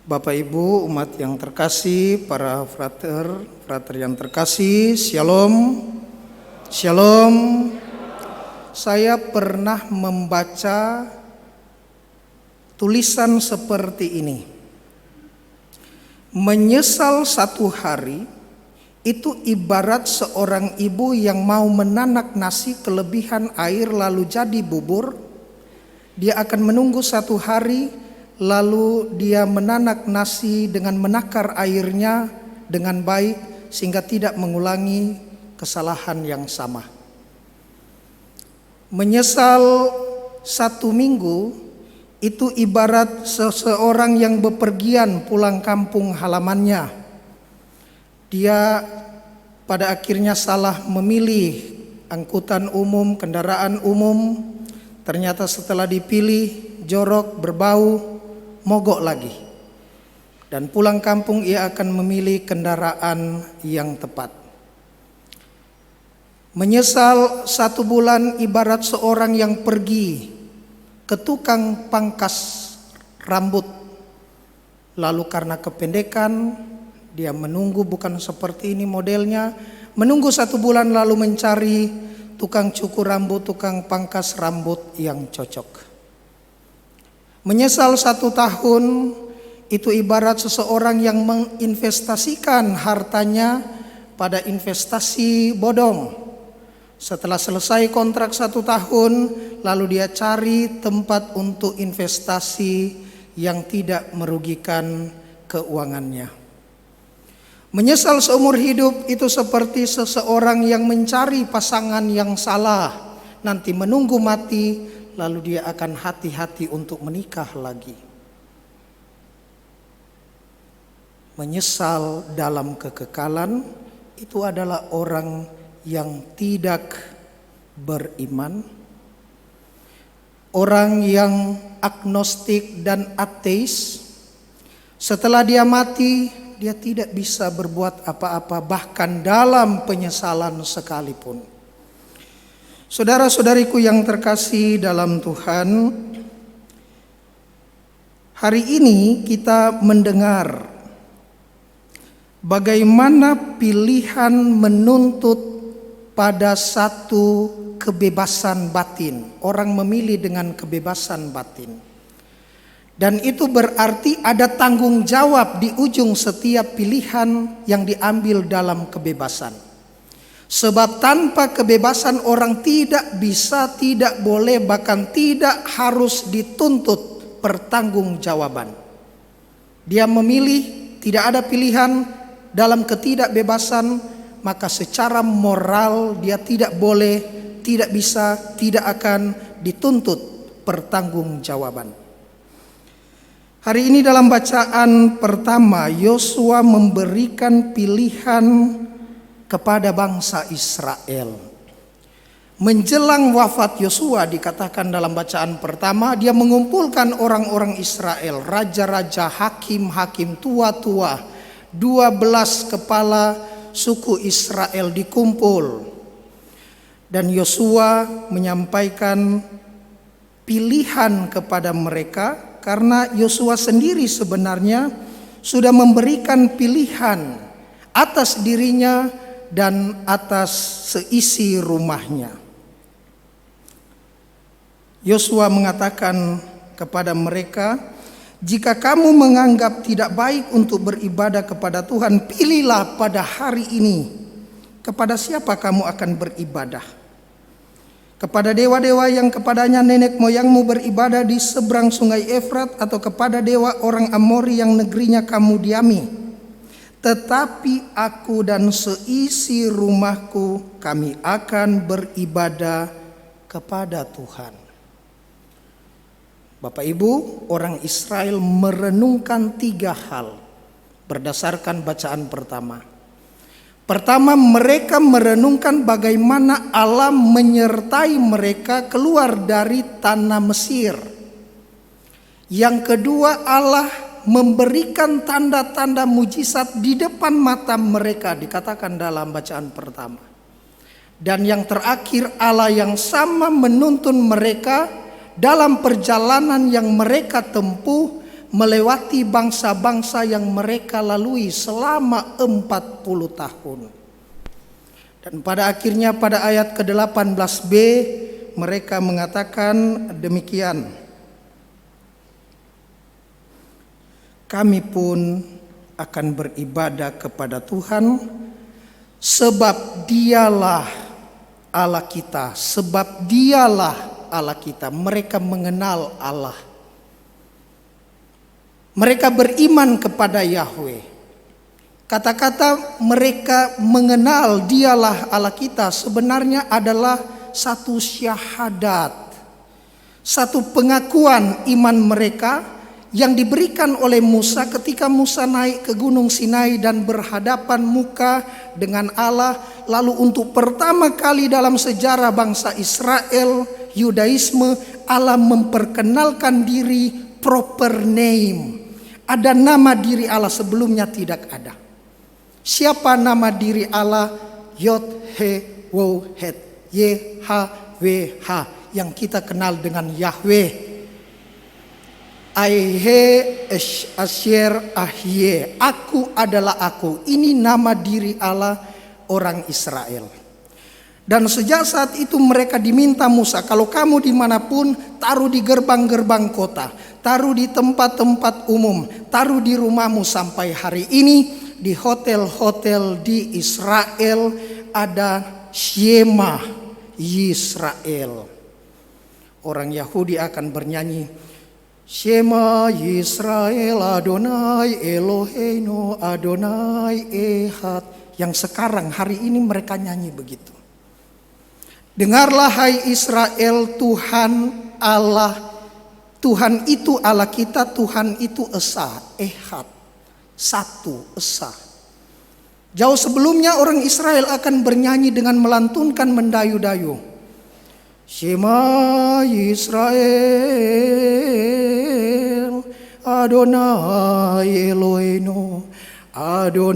Bapak Ibu umat yang terkasih, para frater yang terkasih, Shalom. Shalom. Saya pernah membaca tulisan seperti ini. Menyesal satu hari itu ibarat seorang ibu yang mau menanak nasi kelebihan air lalu jadi bubur. Dia akan menunggu satu hari, lalu dia menanak nasi dengan menakar airnya dengan baik sehingga tidak mengulangi kesalahan yang sama. Menyesal satu minggu itu ibarat seseorang yang bepergian pulang kampung halamannya. Dia pada akhirnya salah memilih angkutan umum, kendaraan umum. Ternyata setelah dipilih jorok, berbau, mogok lagi. Dan pulang kampung ia akan memilih kendaraan yang tepat. Menyesal satu bulan ibarat seorang yang pergi ke tukang pangkas rambut. Lalu karena kependekan dia menunggu, bukan seperti ini modelnya, menunggu satu bulan lalu mencari tukang cukur rambut, tukang pangkas rambut yang cocok. Menyesal satu tahun itu ibarat seseorang yang menginvestasikan hartanya pada investasi bodong. Setelah selesai kontrak satu tahun, lalu dia cari tempat untuk investasi yang tidak merugikan keuangannya. Menyesal seumur hidup itu seperti seseorang yang mencari pasangan yang salah, nanti menunggu mati, lalu dia akan hati-hati untuk menikah lagi. Menyesal dalam kekekalan itu adalah orang yang tidak beriman, orang yang agnostik dan ateis. Setelah dia mati, dia tidak bisa berbuat apa-apa, bahkan dalam penyesalan sekalipun. Saudara-saudariku yang terkasih dalam Tuhan, hari ini kita mendengar bagaimana pilihan menuntut pada satu kebebasan batin. Orang memilih dengan kebebasan batin. Dan itu berarti ada tanggung jawab di ujung setiap pilihan yang diambil dalam kebebasan. Sebab tanpa kebebasan orang tidak bisa, tidak boleh, bahkan tidak harus dituntut pertanggungjawaban. Dia memilih, tidak ada pilihan dalam ketidakbebasan, maka secara moral dia tidak boleh, tidak bisa, tidak akan dituntut pertanggungjawaban. Hari ini dalam bacaan pertama, Yosua memberikan pilihan kepada bangsa Israel. Menjelang wafat Yosua, dikatakan dalam bacaan pertama, dia mengumpulkan orang-orang Israel, raja-raja, hakim-hakim, tua-tua, 12 kepala suku Israel dikumpul. Dan Yosua menyampaikan pilihan kepada mereka, karena Yosua sendiri sebenarnya sudah memberikan pilihan atas dirinya dan atas seisi rumahnya. Yosua mengatakan kepada mereka, jika kamu menganggap tidak baik untuk beribadah kepada Tuhan, pilihlah pada hari ini kepada siapa kamu akan beribadah. Kepada dewa-dewa yang kepadanya nenek moyangmu beribadah di seberang sungai Efrat, atau kepada dewa orang Amori yang negerinya kamu diami. Tetapi aku dan seisi rumahku, kami akan beribadah kepada Tuhan. Bapak Ibu, orang Israel merenungkan 3 hal berdasarkan bacaan pertama. Pertama, mereka merenungkan bagaimana Allah menyertai mereka keluar dari tanah Mesir. Yang kedua, Allah memberikan tanda-tanda mujizat di depan mata mereka, dikatakan dalam bacaan pertama. Dan yang terakhir, Allah yang sama menuntun mereka dalam perjalanan yang mereka tempuh melewati bangsa-bangsa yang mereka lalui selama 40 tahun. Dan pada akhirnya pada ayat ke-18b mereka mengatakan demikian. Kami pun akan beribadah kepada Tuhan sebab Dialah Allah kita, sebab Dialah Allah kita. Mereka mengenal Allah. Mereka beriman kepada Yahweh. Kata-kata mereka mengenal Dialah Allah kita sebenarnya adalah satu syahadat, satu pengakuan iman mereka yang diberikan oleh Musa ketika Musa naik ke Gunung Sinai dan berhadapan muka dengan Allah. Lalu untuk pertama kali dalam sejarah bangsa Israel, Yudaisme, Allah memperkenalkan diri proper name. Ada nama diri Allah, sebelumnya tidak ada. Siapa nama diri Allah? Yod He Wo Het, YHWH, yang kita kenal dengan Yahweh. Aihe Asyer Ahye, aku adalah aku. Ini nama diri Allah orang Israel. Dan sejak saat itu mereka diminta Musa, kalau kamu dimanapun, taruh di gerbang-gerbang kota, taruh di tempat-tempat umum, taruh di rumahmu. Sampai hari ini di hotel-hotel di Israel ada Shema Yisrael. Orang Yahudi akan bernyanyi, Shema Yisrael Adonai Eloheinu Adonai Ehad. Yang sekarang hari ini mereka nyanyi begitu. Dengarlah hai Israel, Tuhan Allah, Tuhan itu Allah kita, Tuhan itu Esa, Ehad, satu, Esa. Jauh sebelumnya orang Israel akan bernyanyi dengan melantunkan mendayu-dayu. Shema Yisrael, Adonai Eloheinu, Adonai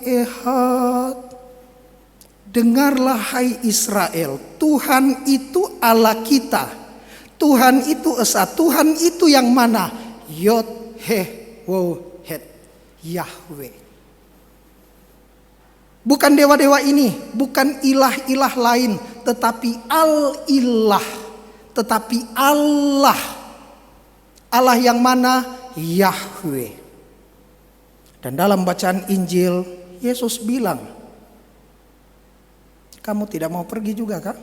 Ehad. Dengarlah hai Israel, Tuhan itu Allah kita, Tuhan itu Esa. Tuhan itu yang mana? Yod He Wo Het, Yahweh. Bukan dewa-dewa ini, bukan ilah-ilah lain, tetapi Al-Ilah, tetapi Allah. Allah yang mana? Yahweh. Dan dalam bacaan Injil, Yesus bilang, kamu tidak mau pergi juga kah?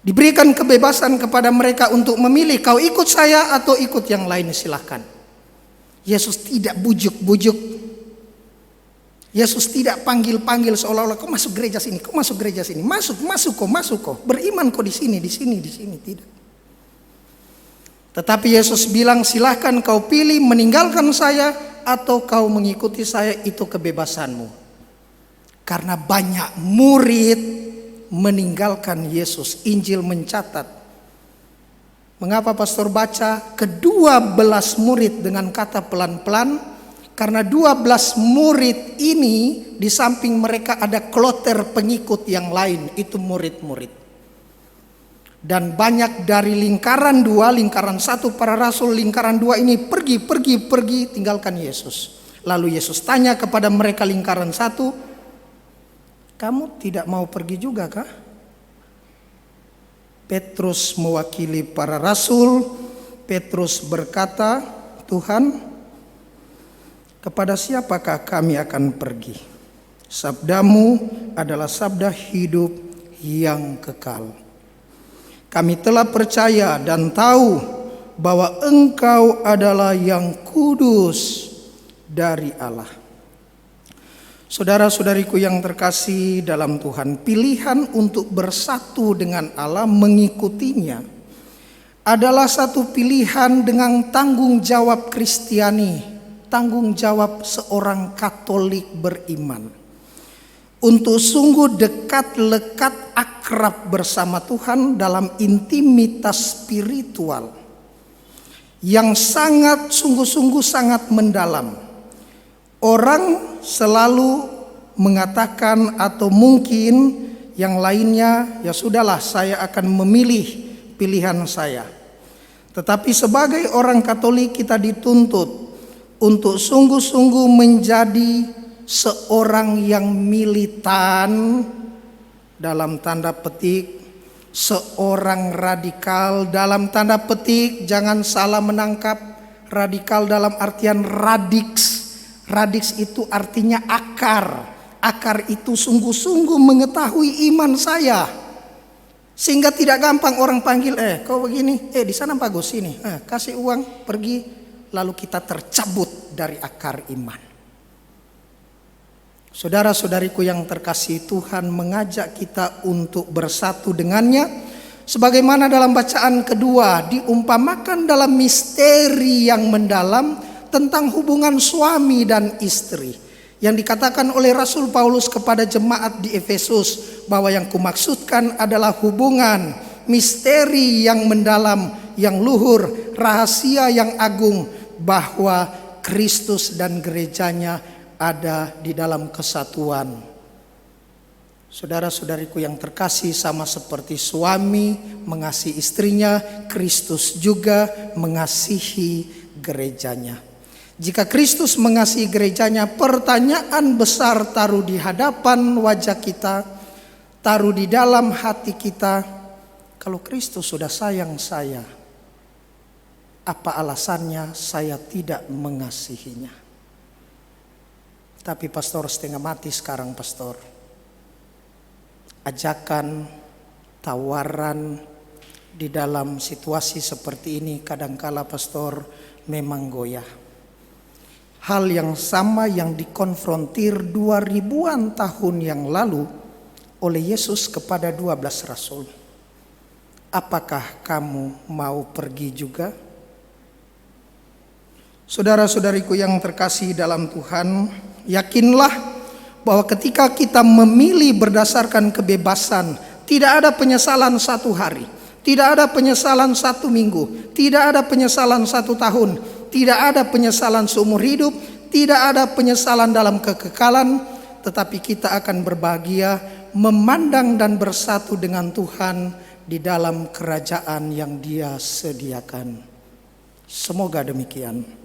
Diberikan kebebasan kepada mereka untuk memilih, kau ikut saya atau ikut yang lain, silahkan. Yesus tidak bujuk-bujuk. Yesus tidak panggil-panggil seolah-olah kau masuk gereja sini, kau masuk gereja sini, masuk kau, beriman kau di sini, tidak. Tetapi Yesus bilang, silahkan kau pilih meninggalkan saya atau kau mengikuti saya, itu kebebasanmu. Karena banyak murid meninggalkan Yesus. Injil mencatat. Mengapa pastor baca ke-12 murid dengan kata pelan-pelan? Karena 12 murid ini di samping mereka ada kloter pengikut yang lain, itu murid-murid. Dan banyak dari lingkaran 2, lingkaran 1 para rasul, lingkaran 2 ini pergi, tinggalkan Yesus. Lalu Yesus tanya kepada mereka lingkaran 1, kamu tidak mau pergi juga kah? Petrus mewakili para rasul. Petrus berkata, Tuhan, kepada siapakah kami akan pergi? Sabdamu adalah sabda hidup yang kekal. Kami telah percaya dan tahu bahwa Engkau adalah yang kudus dari Allah. Saudara-saudariku yang terkasih dalam Tuhan, pilihan untuk bersatu dengan Allah, mengikutinya, adalah satu pilihan dengan tanggung jawab Kristiani, tanggung jawab seorang Katolik beriman. Untuk sungguh dekat, lekat, akrab bersama Tuhan dalam intimitas spiritual yang sangat, sungguh-sungguh sangat mendalam. Orang selalu mengatakan atau mungkin yang lainnya, ya sudahlah saya akan memilih pilihan saya. Tetapi sebagai orang Katolik kita dituntut untuk sungguh-sungguh menjadi seorang yang militan, dalam tanda petik, seorang radikal dalam tanda petik. Jangan salah menangkap radikal dalam artian radiks. Radiks itu artinya akar. Akar itu sungguh-sungguh mengetahui iman saya, sehingga tidak gampang orang panggil, kau begini, di sana bagus ini, kasih uang, pergi, lalu kita tercabut dari akar iman. Saudara-saudariku yang terkasih, Tuhan mengajak kita untuk bersatu dengannya, sebagaimana dalam bacaan kedua diumpamakan dalam misteri yang mendalam tentang hubungan suami dan istri, yang dikatakan oleh Rasul Paulus kepada jemaat di Efesus bahwa yang kumaksudkan adalah hubungan misteri yang mendalam, yang luhur, rahasia yang agung, bahwa Kristus dan gerejanya ada di dalam kesatuan. Saudara-saudariku yang terkasih, sama seperti suami mengasihi istrinya, Kristus juga mengasihi gerejanya. Jika Kristus mengasihi gerejanya, pertanyaan besar taruh di hadapan wajah kita, taruh di dalam hati kita. Kalau Kristus sudah sayang saya, apa alasannya saya tidak mengasihinya? Tapi pastor, setengah mati sekarang pastor. Ajakan, tawaran di dalam situasi seperti ini kadangkala pastor memang goyah. Hal yang sama yang dikonfrontir 2000-an tahun yang lalu oleh Yesus kepada 12 rasul. Apakah kamu mau pergi juga? Saudara-saudariku yang terkasih dalam Tuhan, yakinlah bahwa ketika kita memilih berdasarkan kebebasan, tidak ada penyesalan 1 hari, tidak ada penyesalan 1 minggu, tidak ada penyesalan 1 tahun, tidak ada penyesalan seumur hidup, tidak ada penyesalan dalam kekekalan, tetapi kita akan berbahagia memandang dan bersatu dengan Tuhan di dalam kerajaan yang Dia sediakan. Semoga demikian.